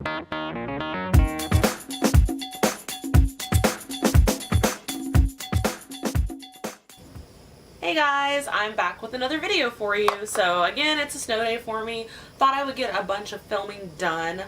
Hey guys, I'm back with another video for you. So again, it's a snow day for me. Thought I would get a bunch of filming done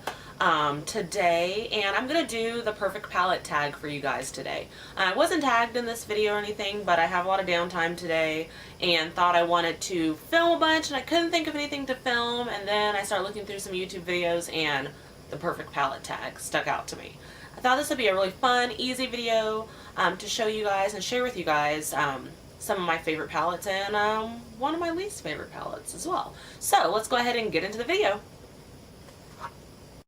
today, and I'm gonna do the perfect palette tag for you guys today. I wasn't tagged in this video or anything, but I have a lot of downtime today and thought I wanted to film a bunch, and I couldn't think of anything to film, and then I started looking through some YouTube videos and the perfect palette tag stuck out to me. I thought this would be a really fun, easy video to show you guys and share with you guys some of my favorite palettes and one of my least favorite palettes as well. So let's go ahead and get into the video.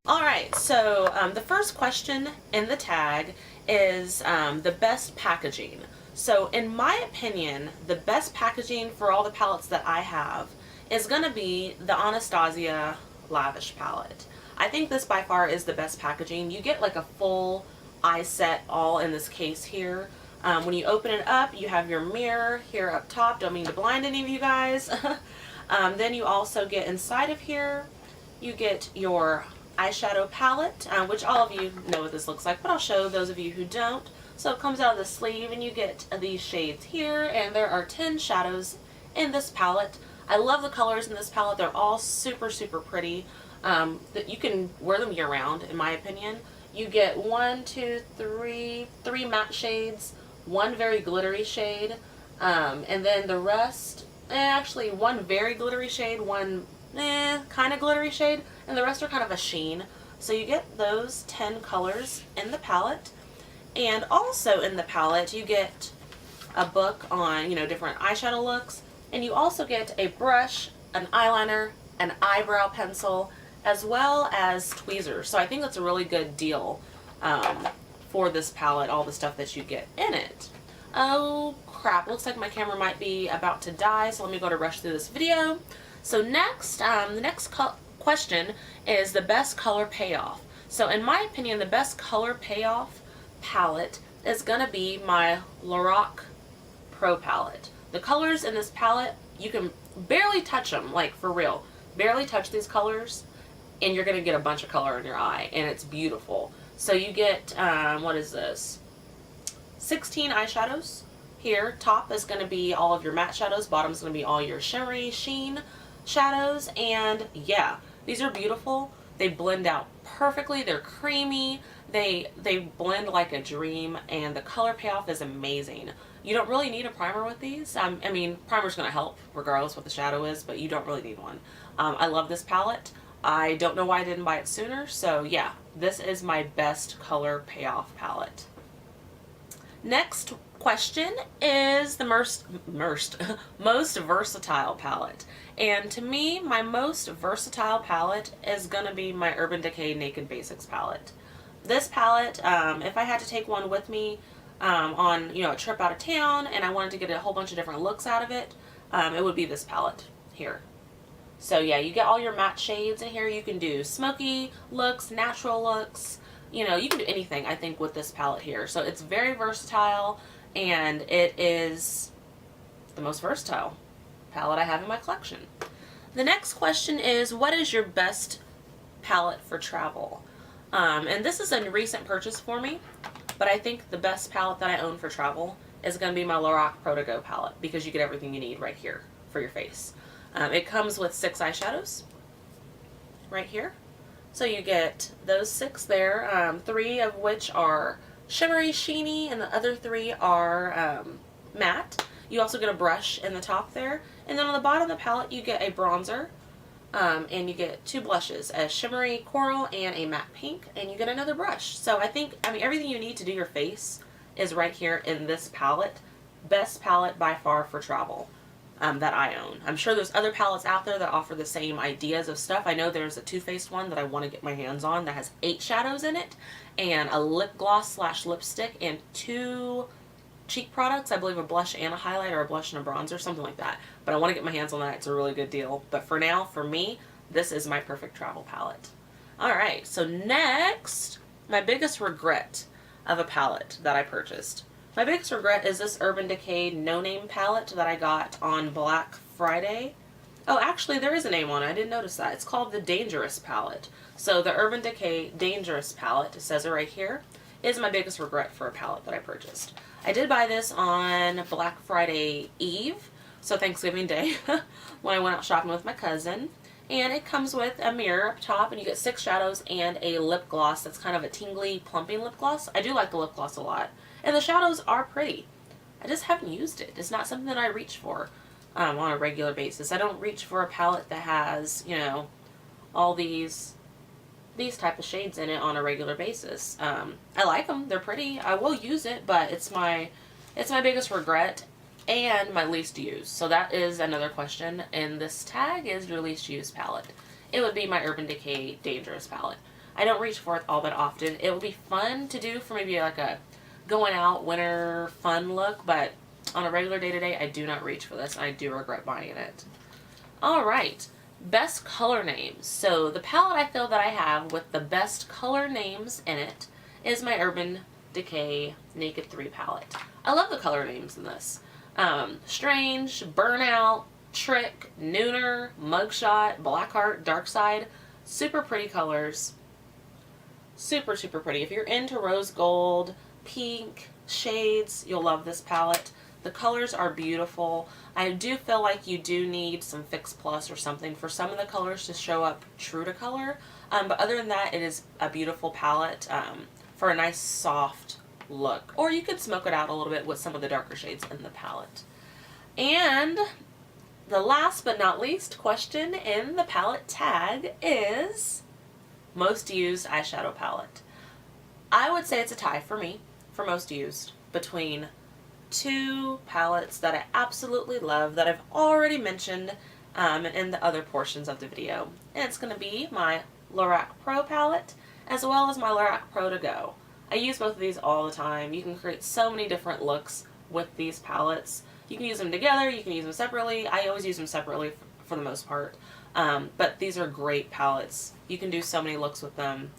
Alright, so the first question in the tag is the best packaging. So in my opinion, the best packaging for all the palettes that I have is going to be the Anastasia Lavish palette. I think this by far is the best packaging. You get like a full eye set all in this case here. When you open it up, you have your mirror here up top. Don't mean to blind any of you guys. Then you also get inside of here, you get your eyeshadow palette, which all of you know what this looks like, but I'll show those of you who don't. So it comes out of the sleeve and you get these shades here, and there are 10 shadows in this palette. I love the colors in this palette. They're all super, super pretty. That you can wear them year round, in my opinion. You get three matte shades, one very glittery shade, and then the rest, actually one very glittery shade, one kind of glittery shade, and the rest are kind of a sheen. So you get those 10 colors in the palette. And also in the palette you get a book on, different eyeshadow looks, and you also get a brush, an eyeliner, an eyebrow pencil, as well as tweezers. So I think that's a really good deal for this palette, all the stuff that you get in it. Oh crap, looks like my camera might be about to die, so let me go to rush through this video. So next, the next question is the best color payoff. So in my opinion, the best color payoff palette is going to be my Lorac Pro palette. The colors in this palette, you can barely touch them, like for real. Barely touch these colors, and you're going to get a bunch of color in your eye, and it's beautiful. So you get, what is this? 16 eyeshadows. Here, top is going to be all of your matte shadows, bottom is going to be all your shimmery sheen shadows, and yeah, these are beautiful. They blend out perfectly. They're creamy. They blend like a dream, and the color payoff is amazing. You don't really need a primer with these. I mean, primer's going to help regardless what the shadow is, but you don't really need one. I love this palette. I don't know why I didn't buy it sooner, so yeah, this is my best color payoff palette. Next question is the most versatile palette. And to me, my most versatile palette is going to be my Urban Decay Naked Basics palette. This palette, if I had to take one with me on a trip out of town and I wanted to get a whole bunch of different looks out of it, it would be this palette here. So yeah, you get all your matte shades in here. You can do smoky looks, natural looks, you can do anything, I think, with this palette here. So it's very versatile, and it is the most versatile palette I have in my collection. The next question is, what is your best palette for travel? And this is a recent purchase for me, but I think the best palette that I own for travel is going to be my Lorac Pro To Go palette, because you get everything you need right here for your face. It comes with 6 eyeshadows right here. So you get those 6 there, 3 of which are shimmery, sheeny, and the other 3 are matte. You also get a brush in the top there. And then on the bottom of the palette you get a bronzer, and you get 2 blushes, a shimmery coral and a matte pink, and you get another brush. So I mean, everything you need to do your face is right here in this palette. Best palette by far for travel that I own. I'm sure there's other palettes out there that offer the same ideas of stuff. I know there's a Too Faced one that I want to get my hands on that has 8 shadows in it, and a lip gloss / lipstick, and 2 cheek products, I believe a blush and a highlighter, or a blush and a bronzer, something like that. But I want to get my hands on that. It's a really good deal. But for now, for me, this is my perfect travel palette. Alright, so next, my biggest regret of a palette that I purchased. My biggest regret is this Urban Decay No Name palette that I got on Black Friday. Oh, actually, there is a name on it. I didn't notice that. It's called the Dangerous palette. So the Urban Decay Dangerous palette, it says it right here, is my biggest regret for a palette that I purchased. I did buy this on Black Friday Eve, so Thanksgiving Day, when I went out shopping with my cousin. And it comes with a mirror up top, and you get 6 shadows and a lip gloss that's kind of a tingly, plumping lip gloss. I do like the lip gloss a lot. And the shadows are pretty. I just haven't used it. It's not something that I reach for on a regular basis. I don't reach for a palette that has, you know, all these type of shades in it on a regular basis. I like them. They're pretty. I will use it, but it's my biggest regret and my least used. So that is another question in this tag, is your least used palette. It would be my Urban Decay Dangerous palette. I don't reach for it all that often. It would be fun to do for maybe like a going out winter fun look, but on a regular day-to-day, I do not reach for this. I do regret buying it. Alright, best color names. So the palette I feel that I have with the best color names in it is my Urban Decay Naked 3 palette. I love the color names in this. Strange, Burnout, Trick, Nooner, Mugshot, Blackheart, Dark Side. Super pretty colors. Super, super pretty. If you're into rose gold, pink shades, you'll love this palette. The colors are beautiful. I do feel like you do need some Fix Plus or something for some of the colors to show up true to color. But other than that, it is a beautiful palette for a nice soft look. Or you could smoke it out a little bit with some of the darker shades in the palette. And the last but not least question in the palette tag is most used eyeshadow palette. I would say it's a tie for me for most used between 2 palettes that I absolutely love that I've already mentioned in the other portions of the video. And it's going to be my Lorac Pro palette as well as my Lorac Pro To Go. I use both of these all the time. You can create so many different looks with these palettes. You can use them together, you can use them separately. I always use them separately for the most part. But these are great palettes. You can do so many looks with them.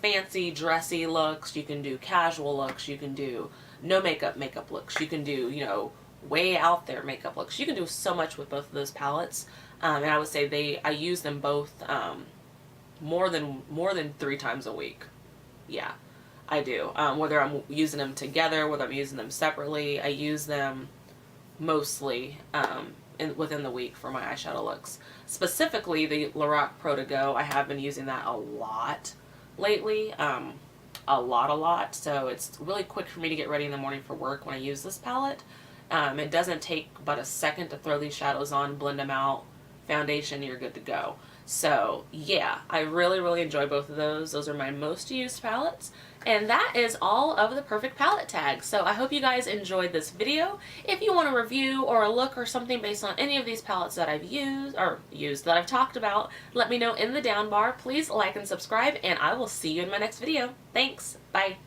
Fancy, dressy looks. You can do casual looks. You can do no makeup looks. You can do, you know, way out there makeup looks. You can do so much with both of those palettes. And I would say I use them both more than 3 times a week. Yeah, I do. Whether I'm using them together, whether I'm using them separately, I use them mostly within the week for my eyeshadow looks. Specifically, the Lorac Pro To Go, I have been using that a lot lately. A lot. So it's really quick for me to get ready in the morning for work when I use this palette. It doesn't take but a second to throw these shadows on, blend them out, foundation, you're good to go. So yeah, I really enjoy both of those. Those are my most used palettes. And that is all of the perfect palette tags. So I hope you guys enjoyed this video. If you want a review or a look or something based on any of these palettes that I've used that I've talked about, let me know in the down bar. Please like and subscribe, and I will see you in my next video. Thanks. Bye.